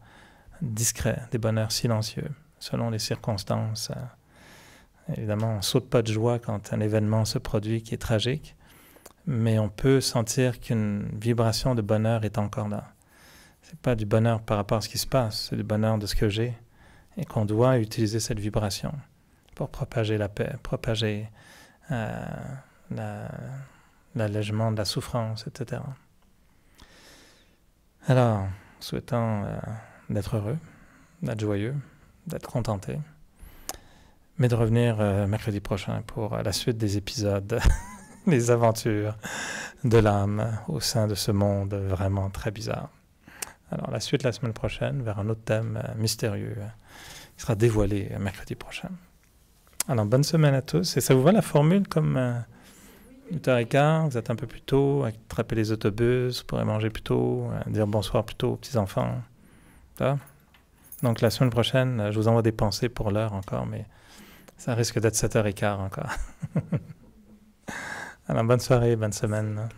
discrets, des bonheurs silencieux, selon les circonstances. Évidemment, on ne saute pas de joie quand un événement se produit qui est tragique, mais on peut sentir qu'une vibration de bonheur est encore là. Ce n'est pas du bonheur par rapport à ce qui se passe, c'est du bonheur de ce que j'ai, et qu'on doit utiliser cette vibration pour propager la paix, propager l'allègement de la souffrance, etc. Alors, souhaitant d'être heureux, d'être joyeux, d'être contenté, mais de revenir mercredi prochain pour la suite des épisodes, les aventures de l'âme au sein de ce monde vraiment très bizarre. Alors, la suite la semaine prochaine vers un autre thème mystérieux qui sera dévoilé mercredi prochain. Alors, bonne semaine à tous. Et ça vous va la formule comme 8h15, vous êtes un peu plus tôt, attraper les autobus, vous pourrez manger plus tôt, dire bonsoir plus tôt aux petits-enfants. Ça va? Donc, la semaine prochaine, je vous envoie des pensées pour l'heure encore, mais ça risque d'être 7h15 encore. Alors, bonne soirée, bonne semaine.